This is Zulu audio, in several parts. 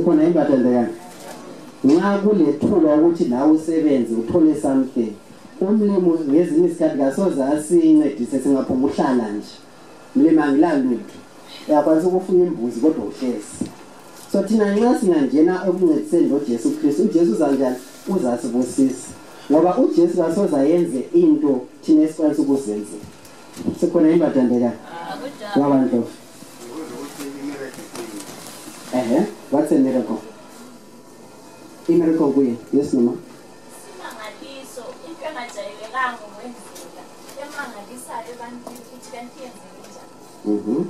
Sikhona imbathandekana. Nxa kulethuba ukuthi nawe usebenze uthole something. Umlimo ngezinye isikhathi kasoze asincedise singaphuma uhlala nje. Mlima ngilalutho. Uyakwazi ukufuya imbuzi kodwa uhlezi. So thina nxa singangena ekuncediseni noJesu Kristu, uJesu uzanjani uzasibusisa. Ngoba uJesu kasoze ayenze into thina esikwazi ukuzenza. Sikhona imbathandekana. Wabantu. What's a miracle? A miracle kuye. Yes, Mama. Simangaliso into engajayelekanga ngokwendlela emangalisayo ebantwini ukuthi kanti yenzeke njani.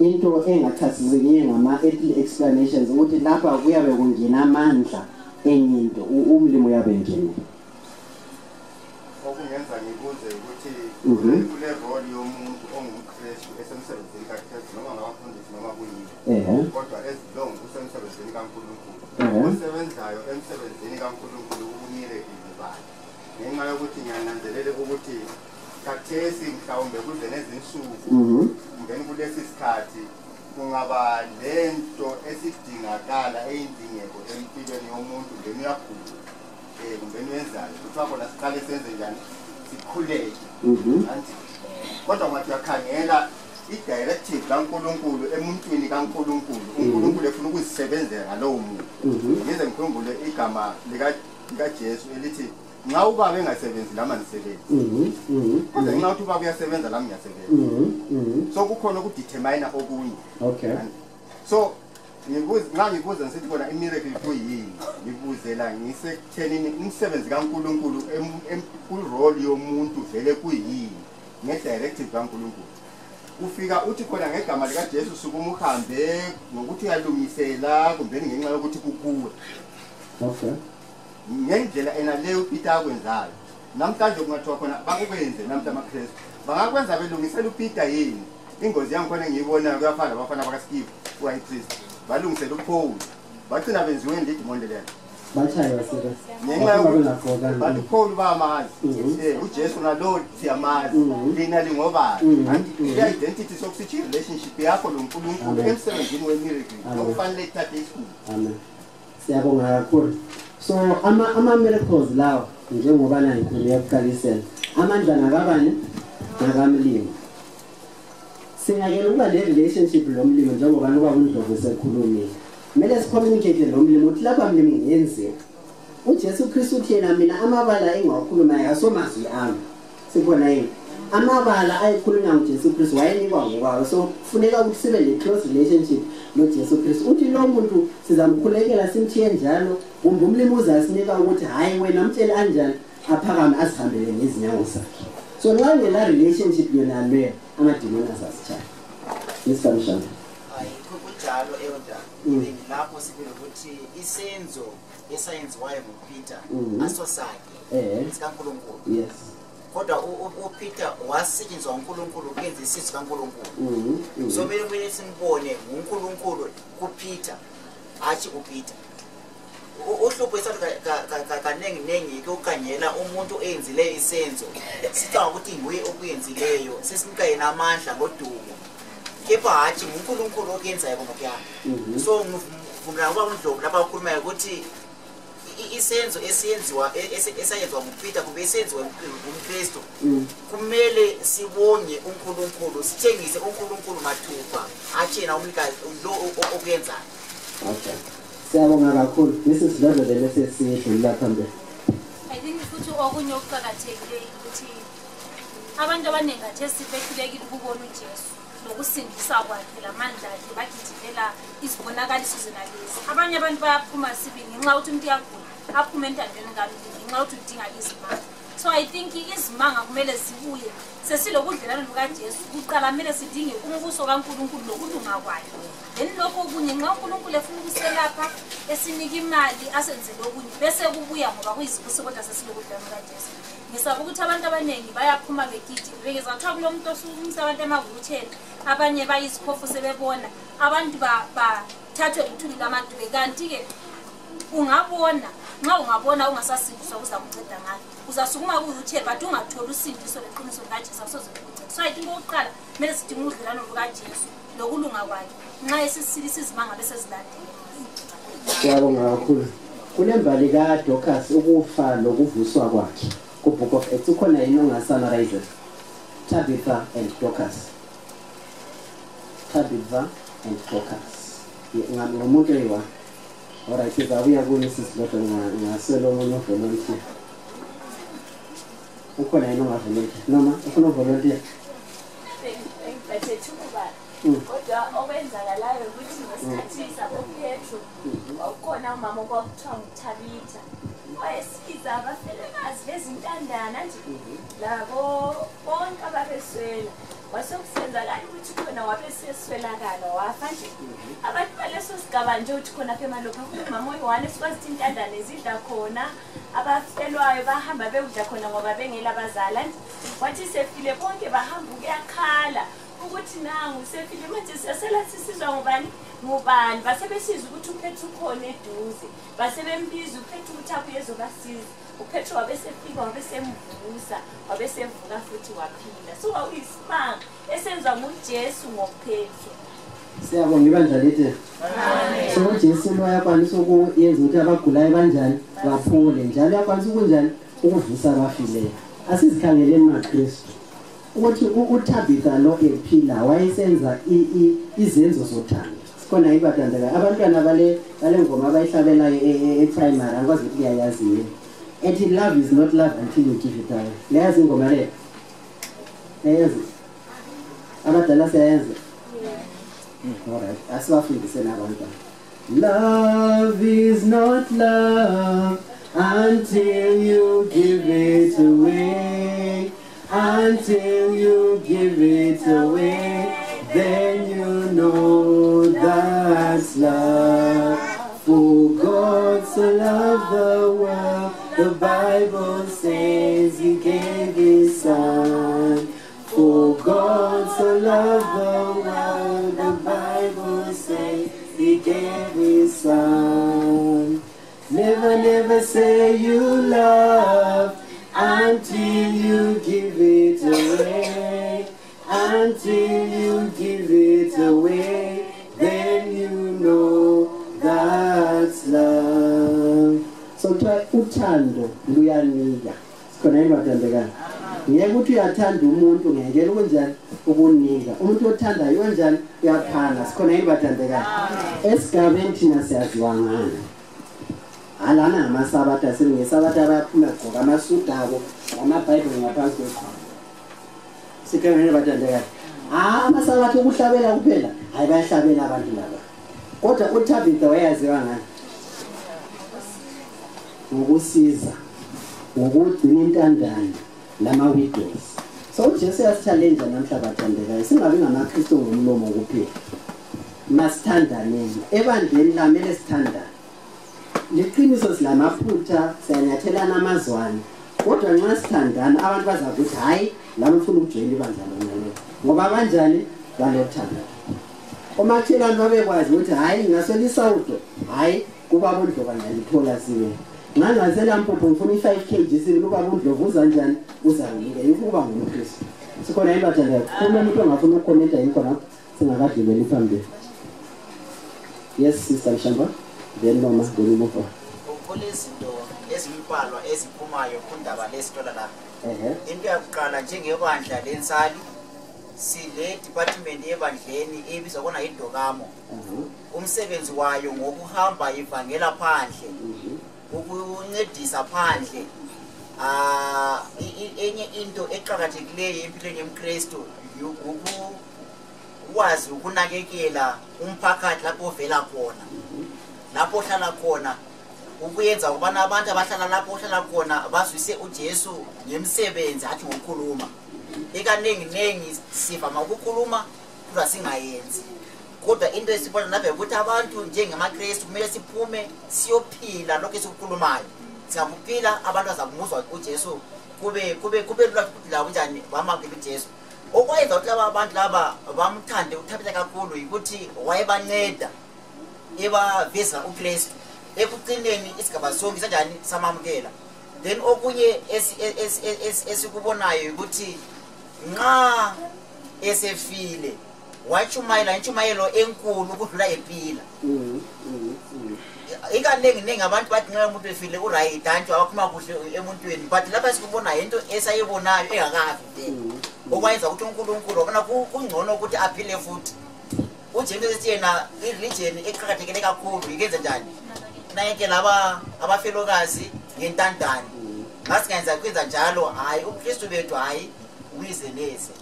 Into engachazisekiyo ngama-earthly explanations ukuthi lapha kuyabe kungena amandla enye into umlimo uyabe ngene. Okungenza ngibuze ukuthi kule role yomuntu ongumKristu esemsebenzini kaKristu noma ngabafundisi noma kuyini. Kodwa ezilong usemsebenzini kaNkulunkulu. Usebenzayo emsebenzini kaNkulunkulu ukunyelekile bani. Ngenxa yokuthi ngiyananzelela ukuthi kathesi mhlawumbe kuze nezinsuku ngeni kulesi sikhathi kungaba lento esidingakala eyindingeko empilweni yomuntu ngeni uyagula. Kumbeni wenzayo kuthiwa khona siqale senze njani sikhuleke kodwa ngathi uyakhangela i-directive kaNkulunkulu emuntwini kaNkulunkulu uNkulunkulu efuna ukuzisebenzela ngalowo muntu ngize ngikhumbule igama likaJesu elithi nxa ubaba engasebenzi lami angisebenzi kodwa nxa uthi ubaba uyasebenza lami ngiyasebenza so kukhona ukudetermine okunye so ngibuza ngisithi bona imiracle kuyini ngibuzela ngisekuthenini umsebenzi kaNkulunkulu ku-role yomuntu vele kuyini nge-directive kaNkulunkulu ufika uthi khona ngegama likaJesu sukuma uhambe ngokuthi uyalungisela kumbeni ngenxa yokuthi kukuwe ngendlela enaleyo uPeter akwenzayo namhlanje kungathiwa khona bakwenze namhla amaKristu bangakwenza belungisela uPeter yini ingozi yangikhona engiyibonayo kuyafana labafana bakaSkivu uHigh-Priest balungisela uPaul bagcina benziwe ndidimondo lelo bachaywa sika ngenxa yokuthi bathi uPaul bayamazi uJesu nalo siyamazi lina lingobani i-identity sokusithi relationship yakho noNkulunkulu emsebenzini wemiracle okufanele ithathe isikulu. Amen. Siyabonga kakhulu. So ama-miracles lawo njengoba nangikhulume ekuqaliseni amandla nakabani nakamlimo. Singakela ukuba le-relationship lomlimo njengoba nuba uNdlovu esekhulumile. Kumele sicommunicate nomlimo ukuthi lapha mlimo ngenziwa. uJesu Kristu uthi yena mina amabala engiwakhulumayo asomazwi ami. Sibona yini? Amabala ayikhulunywa nguJesu Kristu wayenikwa ngokwawo. So kufuneka ukuthi sibe ne-close relationship noJesu Kristu. Uthi lo muntu sizamkhulekela simthiye njalo kumbe umlimo uzasinika ukuthi hayi wena mtshele anjani aphakame asihambele ngezinyawo zakhe. So nxa ngela relationship yona leyo amadimoni asasichaya. Nisifamshana. Kunjalo eyonda lapho sibile ukuthi isenzo esayenziwayo nguPeter asosakhe sikaNkulunkulu. Yes. Kodwa uPeter wasetshenziswa uNkulunkulu ukwenza isizwe kaNkulunkulu. So kumele simbone uNkulunkulu kuPeter athi kuPeter. Uhlupho esathi kanengi ke ukanyela umuntu enzile isenzo sicanga ukuthi nguye okuyenzileyo sesinika yena amandla ngodumo kepha hathi uNkulunkulu okwenzayo ngokuya. So ngivumela ukuba uNdlovu lapha ukhulumayo ukuthi isenzo esiyenziwa nguPeter kube esenziwa nguKristu kumele sibonge uNkulunkulu sithengise uNkulunkulu mathupha athi yena umnikazi lo okuyenzayo. Okay. Siyabonga kakhulu. This is level lesesiyedlula phambili. I think futhi okunye okuqhakathekile ukuthi abantu abaningi athesi bekhulekile ukubona uJesu nokusindisa kwakhe lamandla akhe bagijimela izibonakaliso zenalezi. Abanye abantu bayaphuma sibi ngenxa ukuthi umuntu uyagula aphume entandweni kaMlimi ngenxa ukuthi udinga izimanga. So I think izimanga kumele zibuye sesilokudlelana nokaJesu kuqala kumele sidinge umbuso kaNkulunkulu lokulunga kwakhe. Then lokho kunye nxa uNkulunkulu efuna ukuselapha esinika imali asenzele okunye bese kubuya ngoba kuyizibuso kodwa sesilokudlelana nokaJesu. Ngisaba ukuthi abantu abaningi bayaphuma begidi bekeza kuthiwa kulomuntu osumisa abantu emavutsheni abanye bayizikhofu sebebona abantu bathathwe ithuli lamadube kanti ke ungabona nxa ungabona ungasasindiswa kuzakunceda ngani uzasukuma kuwheelchair but ungatholi usindiso leqiniso likaJesu asozokunceda. So I think oqala kumele sidinge udlelano lukaJesu lokulunga kwakhe nxa esisisilisa izimanga bese zilandela. Siyabonga kakhulu. Kunembali kaDorcas ukufa lokuvuswa kwakhe. Ku-Book of Acts ukhona yini ongasanarize? Tabitha and Dorcas. Tabitha and Dorcas. Ngomuntu eyiwa. Alright, sizabuya kuni sisilotho ngaselo omunye volunteer. Ukhona yini ongavolunteer? Noma ufuna volunteer? Kodwa okwenzakalayo ukuthi ngesikhathi saboPetro ukhona umama okwakuthiwa nguThabitha wayesiza abafelokazi bezintandana nje labo bonke ababeswela wasekusenzakala ukuthi khona wabeseswelakala wafa nje abantu baleso sigaba nje uthi khona apha emalokha umama oyi-1 sikwazi ukuthi intandane zidla khona abafelwayo bahamba bewudla khona ngoba bengela abazala nje wathi sefile bonke bahamba ukuyakhala ukuthi nangu sefile manje siyasela sisizwa ngubani basebesiza ukuthi uPetro ukhona eduze basebembiza uPetro ukuthi abuye ezobasiza uPetro wabesefika wabesemvusa wabesevuka futhi waphila so uyisimanga esenzwa nguJesu ngoPetro. Siyabonga ibandla lethu. Amen. So uJesu lo yakwanisa ukuyenza ukuthi abagulayo kanjani baphole njalo yakwanisa ukunjani ukuvusa abafileyo. Asizikhangeleni maKristu ukuthi uThabitha lo ephila wayesenza izenzo zothando. Sikhona ibathandeka abantwana bale ngoma abayihlabelayo e-primary akwazi ukuthi uyayazi yini. Ethi love is not love until you give it away. Leyazi ingoma le. Leyazi. Abadala siyayenza. Alright, asibafundise nabantwana. Love is not love until you give it away. Until you give it away, then you know that's love. For God so loved the world, the Bible says He gave His Son. For God so loved the world, the Bible says He gave His Son. Never, never say you love until you give it away. Until you give it away, then you know that's love. So uthando luyanika. Sikhona ibathandekana. Ngeke uthi uyathanda umuntu ngeke ukunjani ukunika. Umuntu othandayo kanjani uyaphana. Sikhona ibathandekana. Esigabeni thina siyaziwa ngani. Alana amasabatha singesabatha abaphuma gqoka amasudu abo amabhayibheli ngaphansi kwekho. Sikhona ibathandekana. Amasabatha ukuhlabela kuphela hayi bayahlabela abantu laba. Kodwa uThabitha wayaziwa ngani? Ngokusiza, ngokugcina intandane lama-widows. So uJesu uyasithalenja namhla bathandekayo singabi ngamaKristu ngomlomo kuphela. Masithandaneni ebandleni lamele sithandane. Liqiniso silamaphutha siyanyathela namazwane. Kodwa nxa sithandana abantu bazakuthi hayi laba ufuna ukujoyina ibandla lona. Ngoba kanjani balothanda. Omakhelwane babekwazi ukuthi hayi ngaswela isawudo hayi kuba bondloba ngalithola sibe. Ngangazela mpuphu ngifuna i5 kg sibe kuba bondlovu uzanjani uzanike ukuba ngumKristu. Sikhona ibathandela. Uma umuntu ongafuna ukukhomenta yikho lapho singakadluleli phambili. Yes sister Mshamba. Then Mama Delimufa. Kulezinto ezimbalwa eziphumayo kundaba lesitola la. Into yakuqala njengebandla lensali sile department yebandleni ebizwa kona iDokamo. Umsebenzi wayo ngokuhamba ivangela phandle. Ukuncedisa phandle. Enye into eqhakathekileyo empilweni yomKristu ukwazi ukunakekela umphakathi lapho ovela khona. Lapho hlala khona ukuyenza ukubana abantu abahlala lapho ohlala khona bazwise uJesu ngemsebenzi athi ngokukhuluma. Ekaningi sivama ukukhuluma kodwa singayenzi. Kodwa into esibona lapha ukuthi abantu njengamaKristu kumele siphume siyophila lokho esikukhulumayo. Singaphila abantu bazakuzwa uJesu kube lula ukuthi la kunjani bamamkela uJesu. Okwenza ukuthi laba abantu laba bamthande uThabitha kakhulu ukuthi wayebanceda ebaveza uKristu ekucineni isigaba sonke kanjani samamkela. Then okunye esikubonayo ukuthi nxa esefile wachumayela inchumayelo enkulu ukudlula empila. ikaningi abantu bathi nxa umuntu efile uright antu abakhuma kuhle emuntwini but lapha sikubona into esayibonayo engakafi vele okwayenza ukuthi uNkulunkulu wabona kungcono ukuthi aphile futhi uJesu ethi yena ireligion eqhakathekile kakhulu ikenza njani nayike laba abafelokazi ngentandane ngasingenza kwenza njalo hayi uKristu bethu hayi uyize neze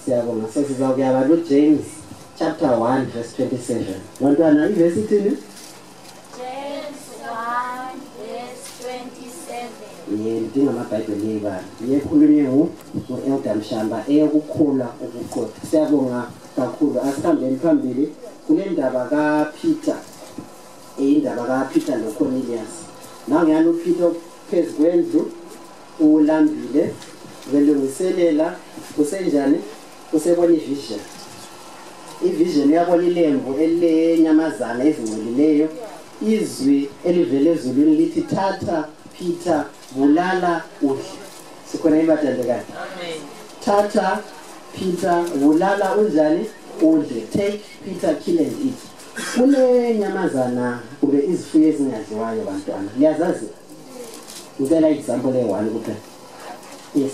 siyabonga sesizawukuya kuJames chapter 1 verse 27 bantwana iverse ithini James 1 verse 27 yedinga amabhayibheli yebala yekhulunywe u-Elder Mshamba eyokukhula ukuqotha siyabonga kakhulu asihambeni phambili kule ndaba kaPeter indaba kaPeter noCornelius nangiyana uPeter phezu kwendlu ulambile belungiselela kusenjani usebona ivision yabona ilembu elenyamazana ezingcolileyo izwi elivele ezulwini lithi thatha Peter bulala udle sikhona ibathandekayo amen thatha Peter bulala unjani udle take Peter kill and eat kule nyamazana kube izifuyo ezingadliwayo bantwana liyazazi ngicela example le1 kuphela yes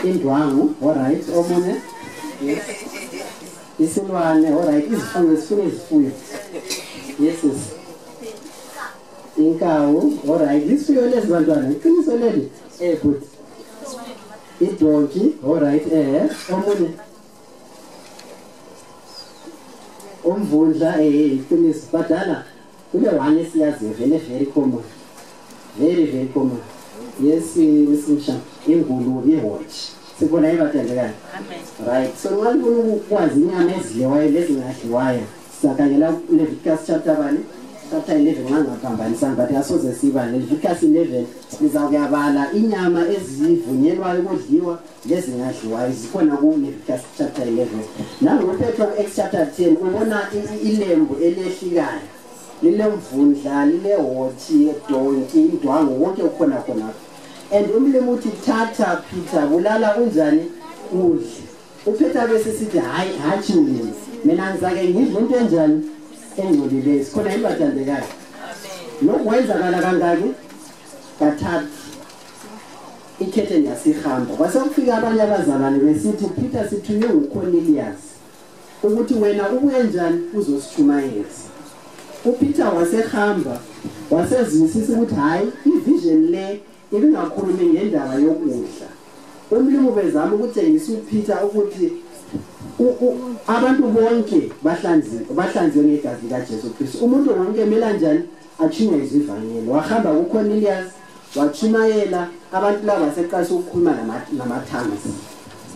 indwangu alright omunye yes isilwane alright izifuyo yes inkawu alright izifuyo lezi bantwana iqiniso leli good idonki alright omunye umvundla iqiniso badala kule one esiyaziyo very common very common yes isimsha ingulube ihotch sibona ibathandekayo amen right so ngalibona ukwazi inyama ezidliwayo lezingadliwayo sizakhangela Leviticus chapter 11 ngangaphambanisana but asoze siba Leviticus 11 sizakuyabala inyama ezivunyelwayo ukudliwa lezingadliwayo zikhona ku Leviticus chapter 11 nangoPetro Acts chapter 10 ubona ilembu elehlikayo lilemvundla lilehothi edonki indwangu wonke ukhona khona and umlimi uthi thatha Peter bulala unjani udle uPeter bese sithi hayi hathi ulimi mina ngizake ngidle into enjani engcolileyo sikhona ibathandekayo amen nokwenzakala kangaki kathathu ikhethe yasihamba kwase kufika abanye abazalwane besithi Peter sithunywe nguCornelius ukuthi wena ubuye njani uzosithumayeza uPeter wasehamba wasezwisisa ukuthi hayi ivision le ibingakhulumi ngendaba yokudla umlimi bezama ukutshengisa uPeter ukuthi abantu bonke bahlanziwe ngegazi likaJesu Kristu umuntu wonke emela njani athunywe izivangeli wahamba kuCornelius wathumayela abantu laba baseqasha ukukhuluma namathangs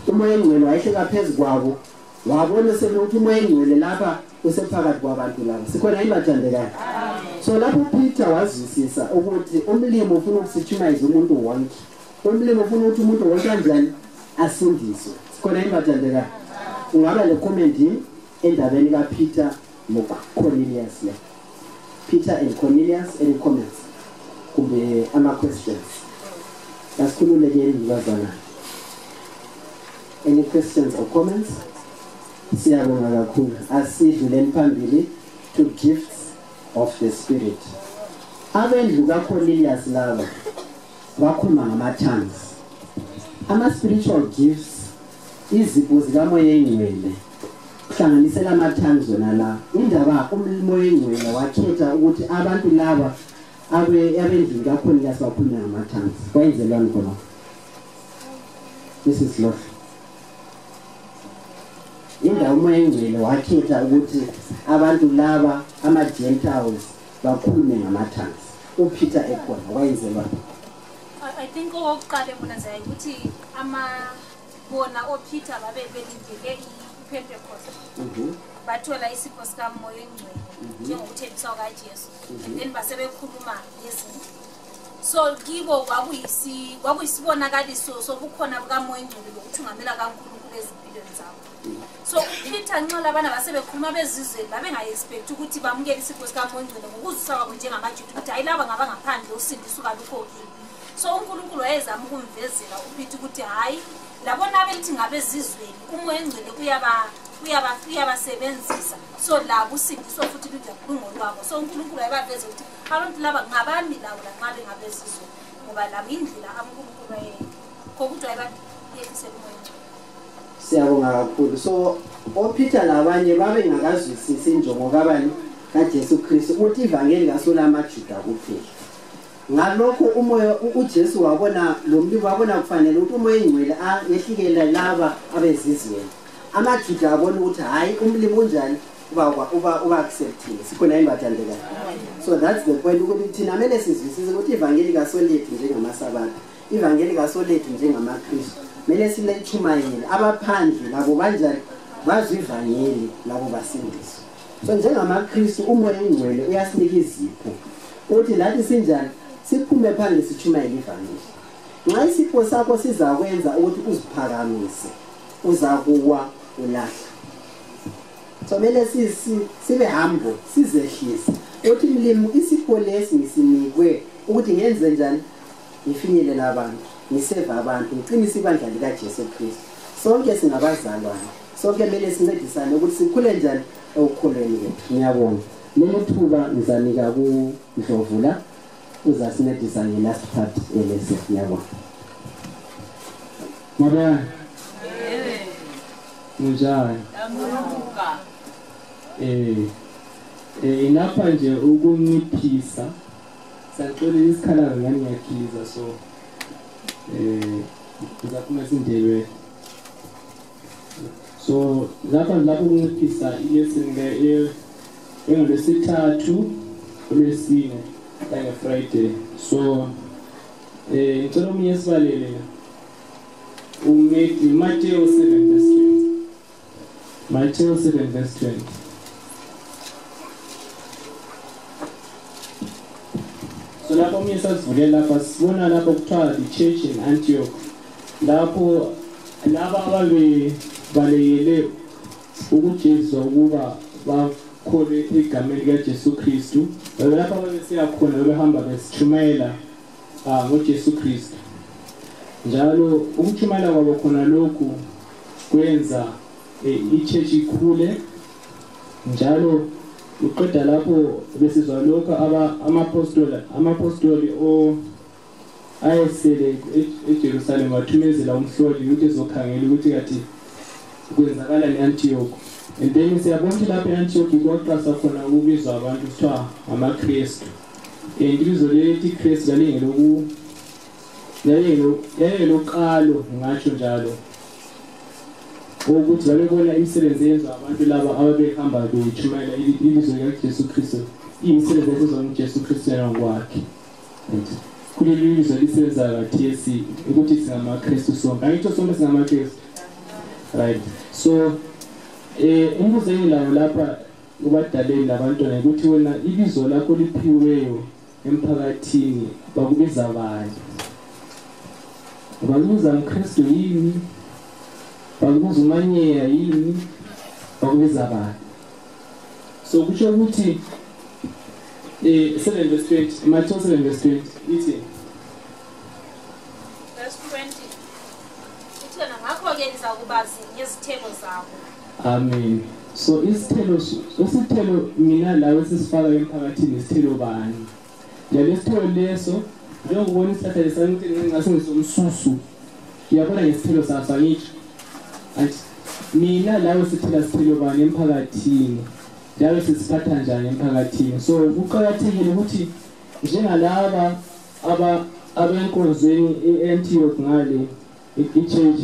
umoya engcwele wayehleka phezu kwabo wabona ukuthi umoya engcwele lapha usephakathi kwabantu laba sikhona ibathandekayo so lapho Peter wazwisisa ukuthi umlimi ufuna ukusithumayiza umuntu wonke umlimi ufuna ukuthi umuntu wonke kanjani asindiswe sikhona ibathandekayo ungaba le comment endabeni kaPeter noCornelius le Peter and Cornelius any comments kumbe ama questions asikhululeke ngibazana any questions or comments siyabonga kakhulu asidluleni phambili to gifts of the spirit abendlu kaCornelius laba bakhuluma ngama-tongues ama-spiritual gifts izipho zikamoya engcwele kuhlanganisela ama-tongues wona la indaba umoya engcwele wakhetha ukuthi abantu laba abendlu kaCornelius bakhuluma ngama-tongues kwayenzelwani khona Mrs. Love indawo umoya engcwele wakhetha ukuthi abantu laba ama-Gentiles bakhulume ngama-tongues uPeter ekhona wayenzelwa I think okokuqala embonanza ukuthi bona oPeter babelindele iPentecost bathola isipho sikamoya engcwele njengokuthembisa kaJesu and then basebekhuluma ngezinto so kibo kwakuyisibonakaliso sobukhona bukamoya engcwele lokuthungamela kaNkulunkulu ezimpilweni zabo so uPeter nxa labana basebekhuluma bezizweni babengayiexpect ukuthi bamukele isipho sikamoya engcwele ngokuzisa kwabo njengamaJuda ukuthi hayi laba ngabangaphandle usindiso kalukho kini so uNkulunkulu wayezama ukumvezela uPeter ukuthi hayi labona abelithi ngabezizweni umoya engcwele uyabasebenzisa so labo usindiso futhi lungolwabo so uNkulunkulu ayabaveza ukuthi abantu laba ngabami lawo lanxa bengabezizwe ngoba labo indlela uNkulunkulu kodwa ayababuyekisela umoya. Siyabonga kakhulu. So oPeter labanye babe ngakazwisisi injongo kabani kaJesu Kristu ukuthi ivangeli kasolamaJuda kuphela. Ngalokho umoya uJesu wabona lo mlimi wabona kufanele ukuthi umoya engcwele yehlikela laba abezizweni. AmaJuda abona ukuthi hayi umlimi unjani uba accepting. Sikhona imbathandela. So that's the point ukuthi thina kumele sizwisise ukuthi ivangeli kasolethu njengamasabatha, ivangeli kasolethu njengamaKristu. Mele silechumayele abaphandle labo banjani bazivangeli labo basindiswa. So njengamaKristu umoya engcwele uyasinika izipho uthi lathi sinjani siphume phandle sichumayele ivangeli. Nxa isipho sakho sizakwenza ukuthi uziphakamise uzakuwa ulahla. So mele sibe humble sizehlise uthi mlimi isipho lesi ngisinikwe ukuthi ngenze njani ngifinyelela abantu ngiseva abantu ngiqinise ibandla lika Jesu Kristu. Sonke singabazalwane sonke mele sincedisane ukuthi sikhule njani ekukholweni kwethu. Ngiyabonga lelo thuba ngizanika ku Ndlovula uzasincedisa ngelast part elese. Ngiyabonga. Mabona njani inapha nje ukunciphisa sacela isikhala ngani ngiyakhiza so ngizafuna sindebe so lapha ukunciphisa ilesson le engolwesithathu olwesine kanye Friday so ngicela umunye sibalele Matthew 7:20 Matthew 7:20 So lapho umyesa sivulela lapha sibona lapho kuthiwa the church in Antioch lapho laba ababe baleyele ukujeziswa ukuba bakhole igameni likaJesu Kristu lapho babesiya khona behamba besichumayela ngoJesu Kristu njalo ukuchumayela kwabo khona lokhu kwenza ichurch ikhule njalo uqeda lapho besizwa lokho amapostoli ayesele eJerusalem wathumezela umhloli ukuthi ezokhangela ukuthi kathi kwenzakala eAntioch and then siyabona ukuthi lapho eAntioch kwaqasa khona ukubizwa abantu kuthiwa amaKristu ibizo leli Kristu yayelokalo ngatsho njalo ukuthi babebona imisebenzi yenziwa abantu laba ababehamba bechumayela ibizo likaJesu Kristu imisebenzi yenziwa nguJesu Kristu ngokwakhe kuleli ibizo lisebenza kathesi ukuthi singamaKristu sonke angitsho sonke singamaKristu right so umbuzo engilawo lapha kubadaleli labantwana ukuthi wena ibizo lakho liphiweyo emphakathini bakubiza bani bakubiza uKristu yini bakubiza umanyeya yini bakubiza bani so kusho ukuthi 7:20 Matthew 7:20 ithi verse 20 uthena ngakho-ke nizakubazi ngezithelo zabo. Amen. So isithelo mina lawe sisifaka emphakathini isithelo bani njalo isithelo leso njengokubona isihlahla lesanti ngingasengizomsusu uyabona ngesithelo saso ngitsho athi mina lawe sithela sithelo bani emphakathini njalo sisiphatha njani emphakathini so kuqakathekile ukuthi njengalaba abenkonzweni eAntioch ngale ichurch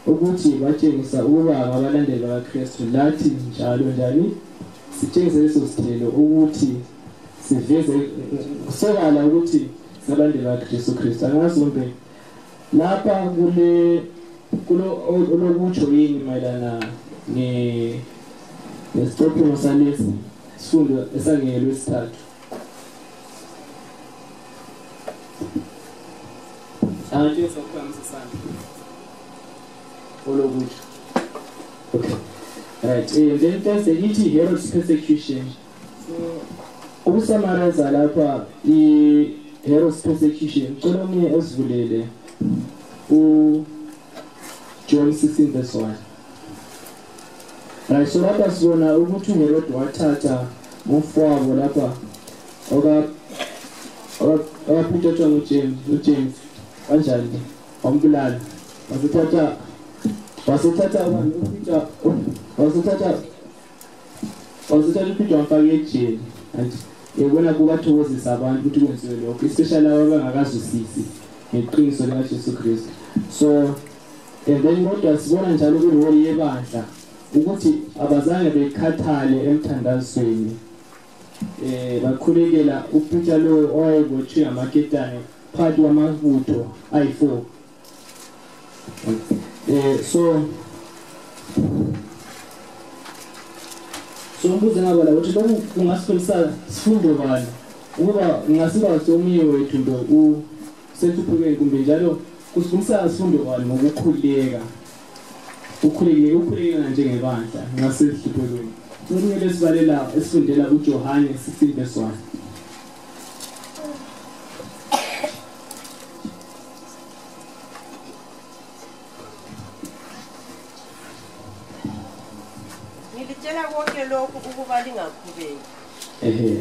ukuthi batshengisa ukuba ngabalandeli bakaKristu lathi njalo njani sitshengise leso sithelo ukuthi siveze sobala ukuthi sabalandeli bakaJesu Kristu angazombe lapha kulokutsho yini mayelana nesitopho salesi sifundo esangelo esithathu Angeke sakhamisa sana olokutsho okay right then there's the Herod's persecution so ukusummarize lapha Herod's persecution ngicela umunye esivulele John 16:1 Right, so lapha sibona ukuthi uHerod wathatha umfowabo lapha okaphuthathwa nguJames kanjani wambulala wasithatha uPeter wamfaka ejele and yebona kubathokozisa abantu ukuthi kwenziwe lokho especially labo abangakazwisisi ngeqiniso likaJesu Kristu. So and then kodwa sibona njalo kulolu yebandla ukuthi abazange bekhathale emthandazweni bakhulekela uPeter lo owayebotshwe amaketane phakathi kwamabutho ayi4. So umbuzo ngabala ukuthi lokhu kungasifundisa sifundo bani ukuba ngasiba somunye wethu ndo usethuphukeni kumbe njalo kusifundisa sifundo bani ngokukhuleka ukukhuleka njengebandla ngasedluphekweni. Kumele sibalela esifundela uJohane 16:1. Ngilitshela konke lokhu ukuba lingakhubeki.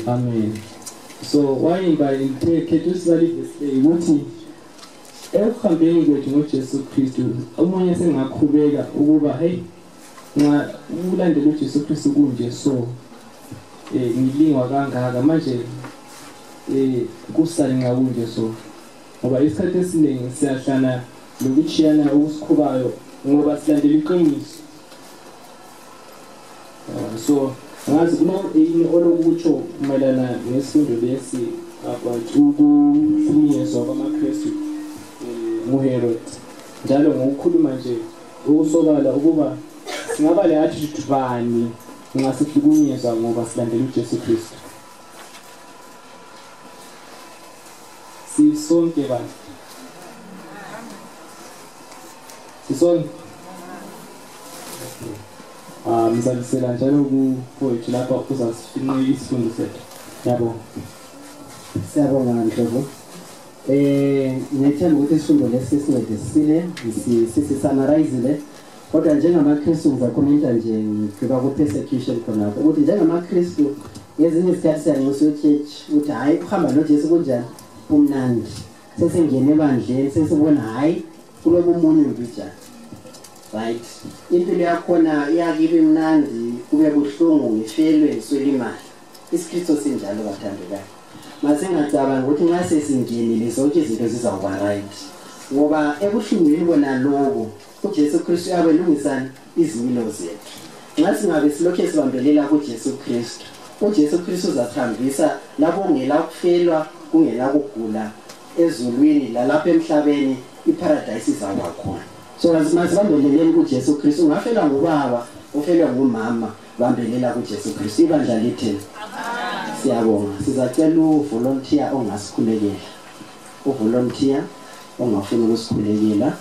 Amen. So why by khethu sibali ukuthi ekuhambeni kwethu ngoJesu Kristu umunye sengakhubeka ukuba hey nxa ulandela uJesu Kristu kunje so ngilingwa kangaka manje kusale nxa kunje so ngoba isikhathi esiningi siyahlana lokuchiyana okusikhubayo ngoba silandela iqiniso. So ngazi kuno olokutsho mayelana nesifundo lesi about ukuhlunyezwa kwamaKristu nguHerod njalo ngokukhuluma nje ukusobala ukuba singaba le attitude bani ngasihlukunyezwa ngoba silandela uJesu Kristu. Sisonke bani sisonke mzalisela njalo kupoetry lapha uzasifinqe isifundo sethu. Yabo. Siyabonga Ndlovu. Ngithemba ukuthi isifundo lesi sincedisile sisummarize kodwa njengamaKristu ngizakhomenta nje ngifika ku persecution khona ukuthi njengamaKristu ngezinye isikhathi siyanxusa church ukuthi hayi ukuhamba noJesu kunjani umnandi sesingene ebandleni sesibona hayi kulobu umunye njalo. Right, impilo yakhona iyakibe imnandi kube buhlungu ngifelwe ngiswele imali. IsiKristu sinjalo bathandekayo. Masingacabanga ukuthi nxa sesingenile zonke izinto zizawuba right. Ngoba ebuhlungwini bona lokho uJesu Kristu uyabelungisana izimilo zethu. Nxa singabe silokhe sibambelela kuJesu Kristu, uJesu Kristu uzathambisa lapho ungela kufelwa kungela kugula ezulwini lalapha emhlabeni iparadise izaba khona. So masibambeleleni kuJesu Kristu ungafela ngubaba ufelwe ngumama bambelela kuJesu Kristu ibandla lithini. Siyabonga sizacela uvolunteer ongasikhulekela uvolunteer ongafuna ukusikhulekela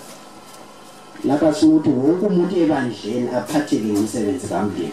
lapha simuthi wonke umuntu ebandleni aphatheke ngomsebenzi kaMlimi.